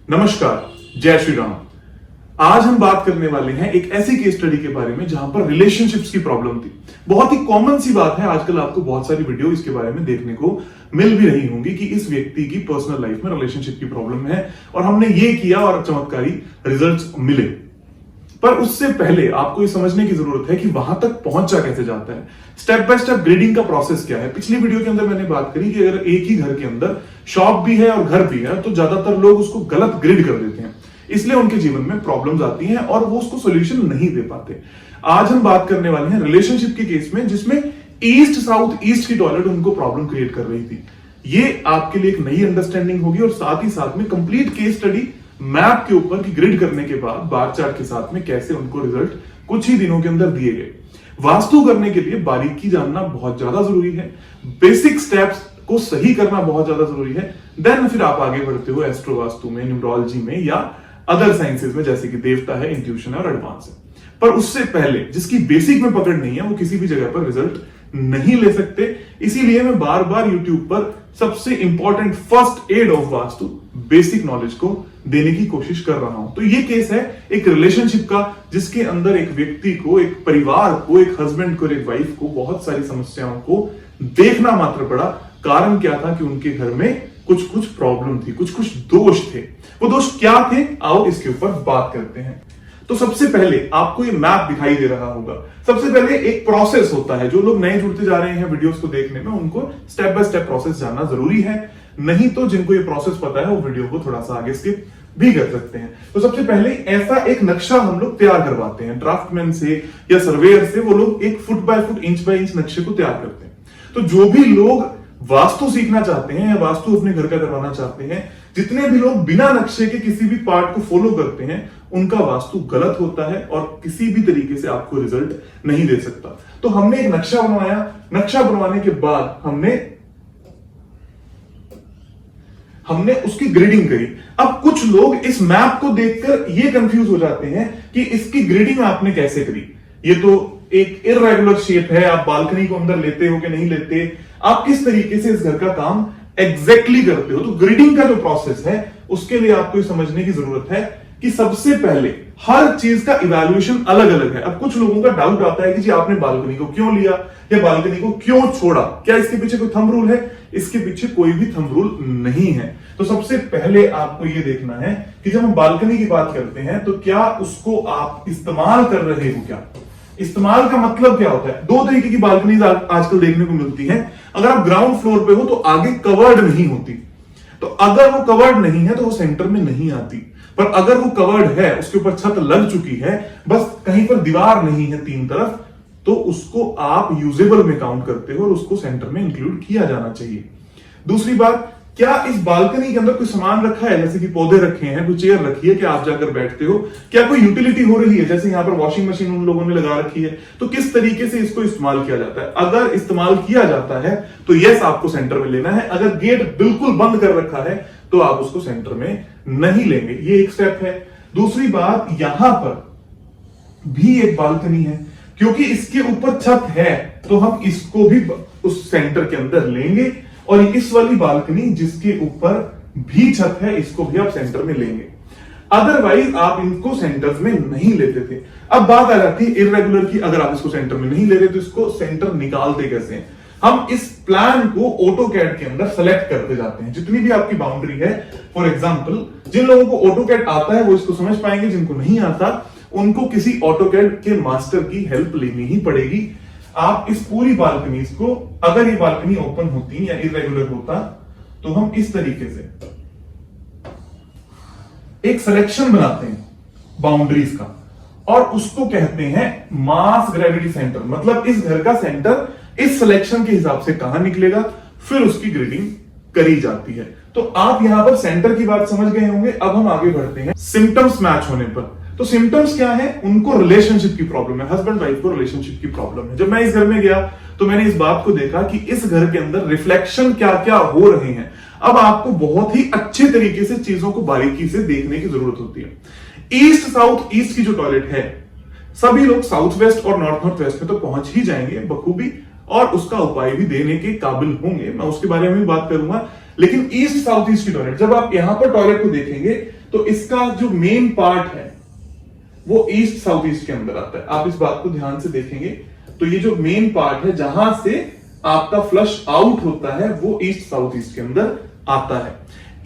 नमस्कार, जय श्री राम। आज हम बात करने वाले हैं एक ऐसी केस स्टडी के बारे में जहां पर रिलेशनशिप्स की प्रॉब्लम थी। बहुत ही कॉमन सी बात है, आजकल आपको बहुत सारी वीडियो इसके बारे में देखने को मिल भी रही होंगी कि इस व्यक्ति की पर्सनल लाइफ में रिलेशनशिप की प्रॉब्लम है और हमने ये किया और चमत्कारी रिजल्ट्स मिले। पर उससे पहले आपको ये समझने की जरूरत है कि वहां तक पहुंचा कैसे जाता है। स्टेप बाय स्टेप ग्रेडिंग का प्रोसेस क्या है। पिछली वीडियो के अंदर मैंने बात करी कि अगर एक ही घर के अंदर शॉप भी है और घर भी है तो ज्यादातर लोग उसको गलत ग्रेड कर देते हैं, इसलिए उनके जीवन में प्रॉब्लम्स आती हैं और वो उसको सोल्यूशन नहीं दे पाते। आज हम बात करने वाले हैं रिलेशनशिप के केस में जिसमें ईस्ट साउथ ईस्ट की टॉयलेट उनको प्रॉब्लम क्रिएट कर रही थी। ये आपके लिए एक नई अंडरस्टैंडिंग होगी और साथ ही साथ में कंप्लीट केस स्टडी मैप के ऊपर की ग्रिड करने के बाद बार चार्ट के साथ में कैसे उनको रिजल्ट कुछ ही दिनों के अंदर दिए गए। वास्तु करने के लिए बारीकी जानना बहुत ज्यादा जरूरी है, बेसिक स्टेप्स को सही करना बहुत ज्यादा जरूरी है। देन फिर आप आगे बढ़ते हो एस्ट्रो वास्तु में, न्यूमरोलॉजी में या अदर साइंसेज में, जैसे कि देवता है, इंट्यूशन है और एडवांस है। पर उससे पहले जिसकी बेसिक में पकड़ नहीं है वो किसी भी जगह पर रिजल्ट नहीं ले सकते। इसीलिए मैं बार बार यूट्यूब पर सबसे important first aid of vastu basic knowledge को देने की कोशिश कर रहा हूं। तो ये केस है एक रिलेशनशिप का जिसके अंदर एक व्यक्ति को, एक परिवार को, एक हस्बैंड को, एक वाइफ को बहुत सारी समस्याओं को देखना मात्र पड़ा। कारण क्या था कि उनके घर में कुछ कुछ प्रॉब्लम थी, कुछ कुछ दोष थे। वो दोष क्या थे, आओ इसके ऊपर बात करते हैं। तो सबसे पहले आपको ये मैप दिखाई दे रहा होगा। सबसे पहले एक प्रोसेस होता है, जो लोग नए जुड़ते जा रहे हैं वीडियोस को देखने में उनको स्टेप बाय स्टेप प्रोसेस जानना जरूरी है। नहीं तो जिनको ये प्रोसेस पता है वो वीडियो को थोड़ा सा आगे स्किप भी कर सकते हैं। तो सबसे पहले ऐसा एक नक्शा हम लोग तैयार करवाते हैं ड्राफ्टमैन से या सर्वेयर से। वो लोग एक foot by foot, inch by inch नक्शे को तैयार करते हैं। तो जो भी लोग वास्तु सीखना चाहते हैं या वास्तु अपने घर का करवाना चाहते हैं, जितने भी लोग बिना नक्शे के किसी भी पार्ट को फॉलो करते हैं, उनका वास्तु गलत होता है और किसी भी तरीके से आपको रिजल्ट नहीं दे सकता। तो हमने एक नक्शा बनवाया। नक्शा बनवाने के बाद हमने उसकी ग्रेडिंग करी। अब कुछ लोग इस मैप को देखकर ये कंफ्यूज हो जाते हैं कि इसकी ग्रेडिंग आपने कैसे करी। ये तो एक इररेगुलर शेप है, आप बालकनी को अंदर लेते हो कि नहीं लेते, आप किस तरीके से इस घर का काम एग्जैक्टली करते हो। तो ग्रेडिंग का जो प्रोसेस है उसके लिए आपको समझने की जरूरत है कि सबसे पहले हर चीज का इवैल्यूएशन अलग अलग है। अब कुछ लोगों का डाउट आता है कि जी आपने बालकनी को क्यों लिया या बालकनी को क्यों छोड़ा, क्या इसके पीछे कोई थंब रूल है? इसके पीछे कोई भी थंब रूल नहीं है। तो सबसे पहले आपको यह देखना है कि जब हम बालकनी की बात करते हैं तो क्या उसको आप इस्तेमाल कर रहे हो। क्या इस्तेमाल का मतलब क्या होता है? दो तरीके की बालकनी आजकल देखने को मिलती है। अगर आप ग्राउंड फ्लोर पे हो तो आगे कवर्ड नहीं होती, तो अगर वो कवर्ड नहीं है तो वो सेंटर में नहीं आती। पर अगर वो कवर्ड है, उसके ऊपर छत लग चुकी है, बस कहीं पर दीवार नहीं है तीन तरफ, तो उसको आप यूजेबल में काउंट करते हो और उसको सेंटर में इंक्लूड किया जाना चाहिए। दूसरी बात, क्या इस बालकनी के अंदर कोई सामान रखा है, जैसे कि पौधे रखे हैं, कोई चेयर रखी है, क्या आप जाकर बैठते हो, क्या कोई यूटिलिटी हो रही है, जैसे यहां पर वॉशिंग मशीन उन लोगों ने लगा रखी है, तो किस तरीके से इसको इस्तेमाल किया जाता है। अगर इस्तेमाल किया जाता है तो यस आपको सेंटर में लेना है। अगर गेट बिल्कुल बंद कर रखा है तो आप उसको सेंटर में नहीं लेंगे। ये एक स्टेप है। दूसरी बात, यहां पर भी एक बालकनी है, क्योंकि इसके ऊपर छत है तो हम इसको भी उस सेंटर के अंदर लेंगे और इस वाली बालकनी जिसके ऊपर भी छत है इसको भी आप सेंटर में लेंगे। अदरवाइज आप इनको सेंटर्स में नहीं लेते थे। अब बात आ जाती है इररेगुलर की। अगर आप इसको सेंटर में नहीं ले रहे तो इसको सेंटर निकालते कैसे हैं? हम इस प्लान को ऑटोकैड के अंदर सेलेक्ट करते जाते हैं, जितनी भी आपकी बाउंड्री है। फॉर एग्जांपल, जिन लोगों को ऑटोकैड आता है वो इसको समझ पाएंगे, जिनको नहीं आता उनको किसी ऑटोकैड के मास्टर की हेल्प लेनी ही पड़ेगी। आप इस पूरी बालकनी को, अगर ये बालकनी ओपन होती या इररेगुलर होता तो हम इस तरीके से एक सिलेक्शन बनाते हैं बाउंड्रीज का और उसको कहते हैं मास ग्रेविटी सेंटर। मतलब इस घर का सेंटर इस सिलेक्शन के हिसाब से कहां निकलेगा, फिर उसकी ग्रेडिंग करी जाती है। तो आप यहां पर सेंटर की बात समझ गए होंगे। अब हम आगे बढ़ते हैं सिम्टम्स मैच होने पर। तो सिम्टम्स क्या है? उनको रिलेशनशिप की प्रॉब्लम है, हस्बैंड वाइफ को रिलेशनशिप की प्रॉब्लम है। जब मैं इस घर में गया तो मैंने इस बात को देखा कि इस घर के अंदर रिफ्लेक्शन क्या क्या हो रहे हैं। अब आपको बहुत ही अच्छे तरीके से चीजों को बारीकी से देखने की जरूरत होती है। ईस्ट साउथ ईस्ट की जो टॉयलेट है, सभी लोग साउथ वेस्ट और नॉर्थ नॉर्थ वेस्ट में तो पहुंच ही जाएंगे बखूबी और उसका उपाय भी देने के काबिल होंगे। मैं उसके बारे में भी बात करूंगा। लेकिन ईस्ट साउथ ईस्ट की टॉयलेट, जब आप यहां पर टॉयलेट को देखेंगे तो इसका जो मेन पार्ट है वो ईस्ट साउथ ईस्ट के अंदर आता है। आप इस बात को ध्यान से देखेंगे तो ये जो मेन पार्ट है जहां से आपका फ्लश आउट होता है वो ईस्ट साउथ ईस्ट के अंदर आता है।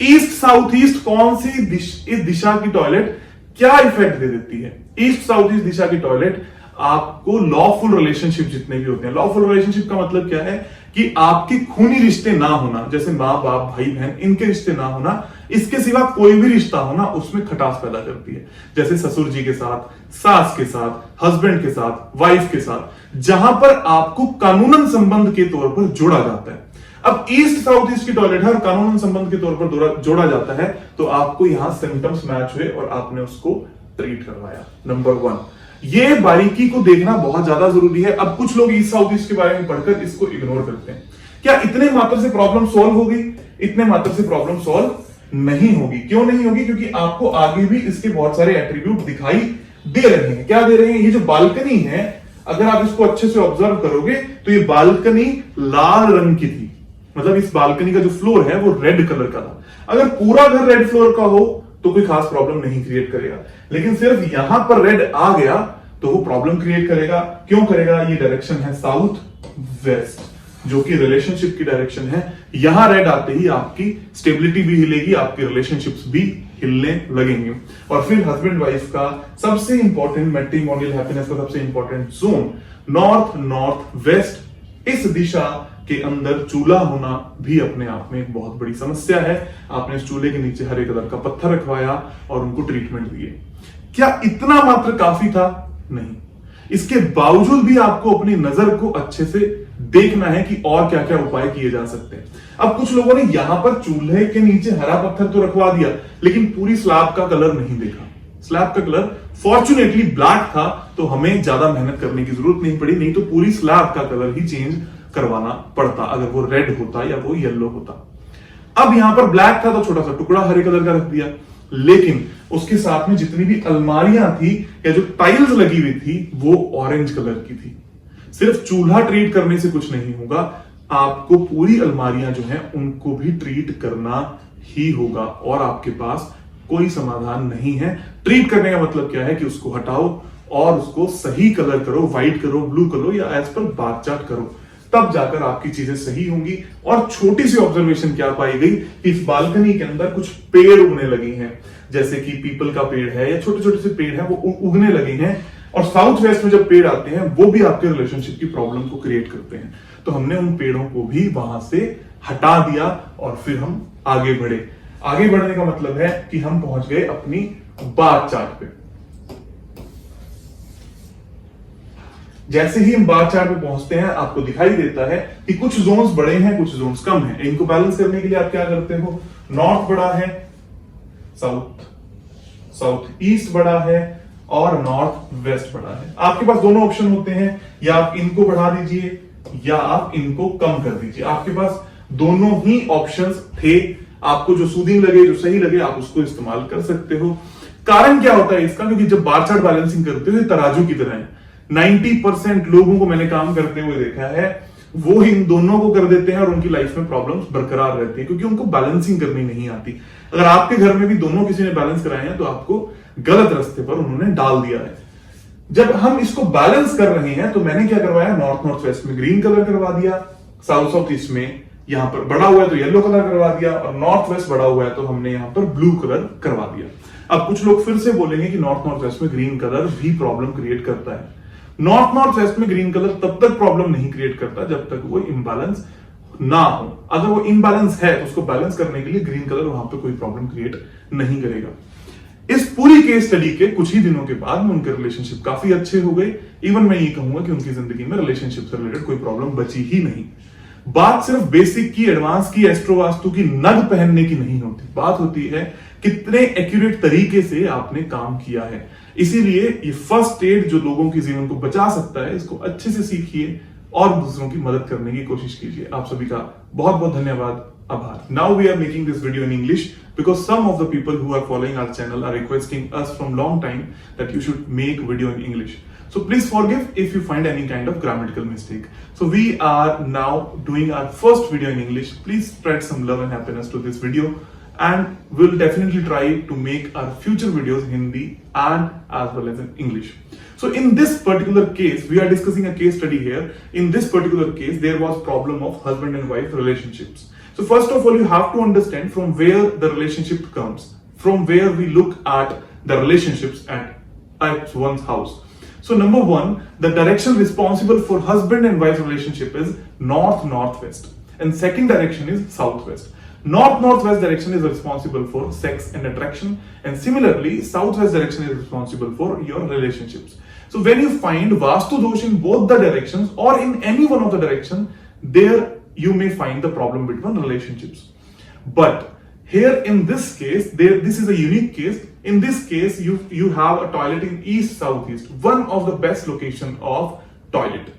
ईस्ट साउथ ईस्ट कौन सी इस दिशा की टॉयलेट क्या इफेक्ट दे देती है? ईस्ट साउथ ईस्ट दिशा की टॉयलेट आपको लॉफुल रिलेशनशिप जितने भी होते हैं, लॉफुल रिलेशनशिप का मतलब क्या है कि आपके खूनी रिश्ते ना होना, जैसे माँ बाप भाई बहन इनके रिश्ते ना होना, इसके सिवा कोई भी रिश्ता होना उसमें खटास पैदा करती है। जैसे ससुर जी के साथ, सास के साथ, हस्बैंड के साथ, वाइफ के साथ, जहां पर आपको कानूनन संबंध के तौर पर जोड़ा जाता है। अब ईस्ट साउथ ईस्ट की टॉयलेट है और कानूनन संबंध के तौर पर जोड़ा जाता है, तो आपको यहां सिम्टम्स मैच हुए और आपने उसको ट्रीट करवाया। नंबर 1, ये बारीकी को देखना बहुत ज्यादा जरूरी है। अब कुछ लोग ईस्ट साउथ ईस्ट के बारे में पढ़कर इसको इग्नोर करते हैं। क्या इतने मात्र से प्रॉब्लम सॉल्व होगी? इतने मात्र से प्रॉब्लम सॉल्व नहीं होगी। क्यों नहीं होगी? क्योंकि आपको आगे भी इसके बहुत सारे एट्रीब्यूट दिखाई दे रहे हैं। क्या दे रहे हैं? ये जो बालकनी है, अगर आप इसको अच्छे से ऑब्जर्व करोगे तो ये बालकनी लाल रंग की थी, मतलब इस बालकनी का जो फ्लोर है वो रेड कलर का था। अगर पूरा घर रेड फ्लोर का हो तो कोई खास प्रॉब्लम नहीं क्रिएट करेगा, लेकिन सिर्फ यहां पर रेड आ गया तो वो प्रॉब्लम क्रिएट करेगा। क्यों करेगा? ये डायरेक्शन है साउथ वेस्ट, जो कि रिलेशनशिप की डायरेक्शन है। यहां रेड आते ही आपकी स्टेबिलिटी भी हिलेगी, आपके रिलेशनशिप्स भी हिलने लगेंगे। और फिर हस्बैंड वाइफ का सबसे इंपॉर्टेंट मैट्रिमोनियल हैप्पीनेस का सबसे important zone north north west, इस दिशा के अंदर चूल्हा होना भी अपने आप में एक बहुत बड़ी समस्या है। आपने इस चूल्हे के नीचे हरे कलर का पत्थर रखवाया और उनको ट्रीटमेंट दिए। क्या इतना मात्र काफी था? नहीं। इसके बावजूद भी आपको अपनी नजर को अच्छे से देखना है कि और क्या क्या उपाय किए जा सकते हैं। अब कुछ लोगों ने यहां पर चूल्हे के नीचे हरा पत्थर तो रखवा दिया, लेकिन पूरी स्लैब का कलर नहीं देखा। स्लैब का कलर फॉर्चुनेटली ब्लैक था, तो हमें ज्यादा मेहनत करने की जरूरत नहीं पड़ी, नहीं तो पूरी स्लैब का कलर ही चेंज करवाना पड़ता अगर वो रेड होता या वो येलो होता। अब यहां पर ब्लैक था तो छोटा सा टुकड़ा हरे कलर का रख दिया, लेकिन उसके साथ में जितनी भी अलमारियां थी या जो टाइल्स लगी हुई थी वो ऑरेंज कलर की थी। सिर्फ चूल्हा ट्रीट करने से कुछ नहीं होगा, आपको पूरी अलमारियां जो हैं उनको भी ट्रीट करना ही होगा, और आपके पास कोई समाधान नहीं है। ट्रीट करने का मतलब क्या है कि उसको हटाओ और उसको सही कलर करो, व्हाइट करो, ब्लू करो या एज पर बार चार्ट करो, तब जाकर आपकी चीजें सही होंगी। और छोटी सी ऑब्जर्वेशन क्या पाई गई कि इस बालकनी के अंदर कुछ पेड़ उगने लगे हैं, जैसे कि पीपल का पेड़ है या छोटे छोटे से पेड़ है वो उगने लगे हैं। और साउथ वेस्ट में जब पेड़ आते हैं वो भी आपके रिलेशनशिप की प्रॉब्लम को क्रिएट करते हैं। तो हमने उन पेड़ों को भी वहां से हटा दिया और फिर हम आगे बढ़े। आगे बढ़ने का मतलब है कि हम पहुंच गए अपनी बार चार्ट पे। जैसे ही हम बार चार्ट पे पहुंचते हैं आपको दिखाई देता है कि कुछ जोन्स बड़े हैं, कुछ जोन्स कम हैं। इनको बैलेंस करने के लिए आप क्या करते हो? नॉर्थ बड़ा है, साउथ ईस्ट बड़ा है और नॉर्थ वेस्ट बड़ा है। आपके पास दोनों ऑप्शन होते हैं, या आप इनको बढ़ा दीजिए या आप इनको कम कर दीजिए। आपके पास दोनों ही ऑप्शंस थे, आपको जो सूदिंग लगे, जो सही लगे, आप उसको इस्तेमाल कर सकते हो। कारण क्या होता है इसका? क्योंकि जब बार चार्ट बैलेंसिंग करते हो ये तराजू की तरह है। 90% लोगों को मैंने काम करते हुए देखा है, वो इन दोनों को कर देते हैं और उनकी लाइफ में प्रॉब्लम्स बरकरार रहती है, क्योंकि उनको बैलेंसिंग करनी नहीं आती। अगर आपके घर में भी दोनों किसी ने बैलेंस कराए हैं तो आपको गलत रास्ते पर उन्होंने डाल दिया है। जब हम इसको बैलेंस कर रहे हैं तो मैंने क्या करवाया? नॉर्थ नॉर्थ वेस्ट में ग्रीन कलर करवा दिया, साउथ साउथ ईस्ट में यहां पर बड़ा हुआ है तो येलो कलर करवा दिया, और नॉर्थ वेस्ट बड़ा हुआ है तो हमने यहां पर ब्लू कलर करवा दिया। अब कुछ लोग फिर से बोलेंगे कि नॉर्थ नॉर्थ वेस्ट में ग्रीन कलर भी प्रॉब्लम क्रिएट करता है। नॉर्थ नॉर्थ वेस्ट में ग्रीन कलर तब तक प्रॉब्लम नहीं क्रिएट करता जब तक वो इम्बैलेंस ना हो। अगर वो इम्बैलेंस है तो उसको बैलेंस करने के लिए ग्रीन कलर वहां पे कोई प्रॉब्लम क्रिएट नहीं करेगा। इस पूरी केस स्टडी के कुछ ही दिनों के बाद में उनके रिलेशनशिप काफी अच्छे हो गए। इवन मैं ये कहूंगा कि उनकी जिंदगी में रिलेशनशिप से रिलेटेड कोई प्रॉब्लम बची ही नहीं। बात सिर्फ बेसिक की, एडवांस की, एस्ट्रो वास्तु की नग पहनने की नहीं होती, बात होती है कितने एक्यूरेट तरीके से आपने काम किया है। इसीलिए ये फर्स्ट एड जो लोगों के जीवन को बचा सकता है, इसको अच्छे से सीखिए और दूसरों की मदद करने की कोशिश कीजिए। आप सभी का बहुत बहुत धन्यवाद, आभार। Now we are making this video in English because some of the people who are following our channel are requesting us from long time that you should make video in English. So please forgive if you find any kind of grammatical mistake. So we are now doing our first video in English. Please spread some love and happiness to this video. and we'll definitely try to make our future videos in Hindi and as well as in English. So in this particular case, we are discussing a case study here. In this particular case, there was problem of husband and wife relationships. So first of all, you have to understand from where the relationship comes, from where we look at the relationships at one's house. So number one, the direction responsible for husband and wife relationship is north-northwest, and second direction is southwest. North-northwest direction is responsible for sex and attraction, and similarly southwest direction is responsible for your relationships. So when you find Vastu dosh in both the directions or in any one of the direction, there you may find the problem between relationships. But here in this case, this is a unique case. In this case, you have a toilet in east southeast, one of the best location of toilet.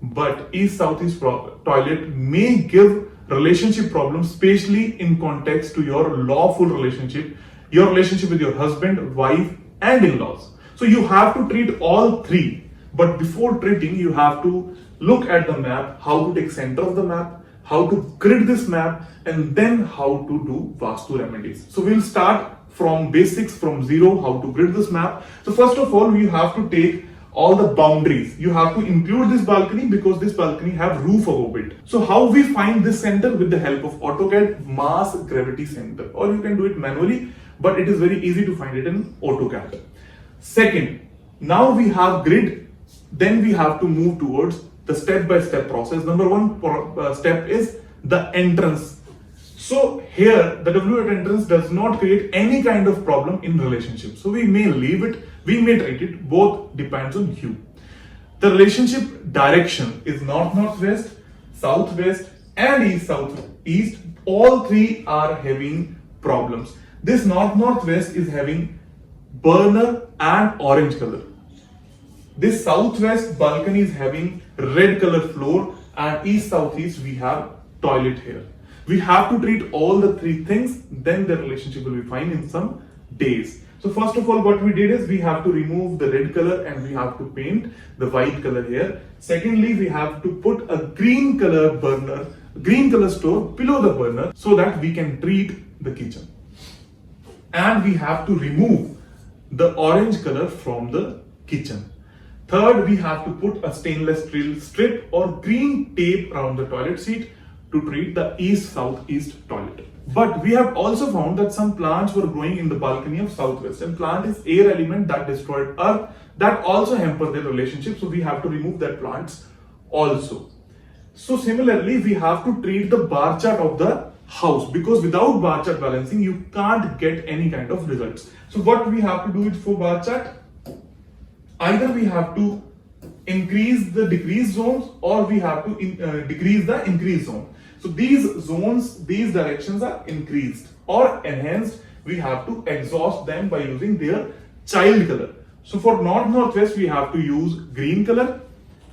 But east southeast toilet may give relationship problems, especially in context to your lawful relationship, your relationship with your husband, wife, and in-laws. So you have to treat all three. But before treating, you have to look at the map, how to take center of the map, how to grid this map, and then how to do Vastu remedies. So we'll start from basics, from zero, how to grid this map. So first of all, we have to take all the boundaries. You have to include this balcony because this balcony have roof above it. So how we find this center? With the help of AutoCAD mass gravity center, or you can do it manually, but it is very easy to find it in AutoCAD. Second, now we have grid, then we have to move towards the step-by-step process. Number one step is the entrance. So here the W at entrance does not create any kind of problem in relationship. So we may leave it, we may treat it, both depends on you. The relationship direction is north-northwest, southwest, and east-southeast. All three are having problems. This north-northwest is having burner and orange color. This southwest balcony is having red color floor, and east-southeast we have toilet here. We have to treat all the three things, then the relationship will be fine in some days. So first of all, what we did is we have to remove the red color and we have to paint the white color here. Secondly, we have to put a green color burner, green color stove below the burner so that we can treat the kitchen. And we have to remove the orange color from the kitchen. Third, we have to put a stainless steel strip or green tape around the toilet seat to treat the east-southeast toilet. But we have also found that some plants were growing in the balcony of southwest, and plant is air element that destroyed earth, that also hamper their relationship, so we have to remove that plants also. So similarly, we have to treat the bar chart of the house, because without bar chart balancing, you can't get any kind of results. So what we have to do it for bar chart? Either we have to increase the decrease zones, or we have to decrease the increase zone. So these zones, these directions are increased or enhanced. We have to exhaust them by using their child color. So for north-northwest, we have to use green color.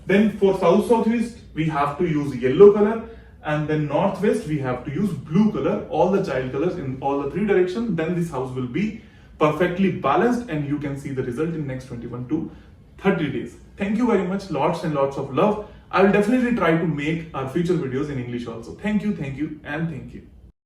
Then for south-southeast, we have to use yellow color. And then northwest, we have to use blue color, all the child colors in all the three directions. Then this house will be perfectly balanced, and you can see the result in next 21 to 30 days. Thank you very much. Lots and lots of love. I will definitely try to make our future videos in English also. Thank you, and thank you.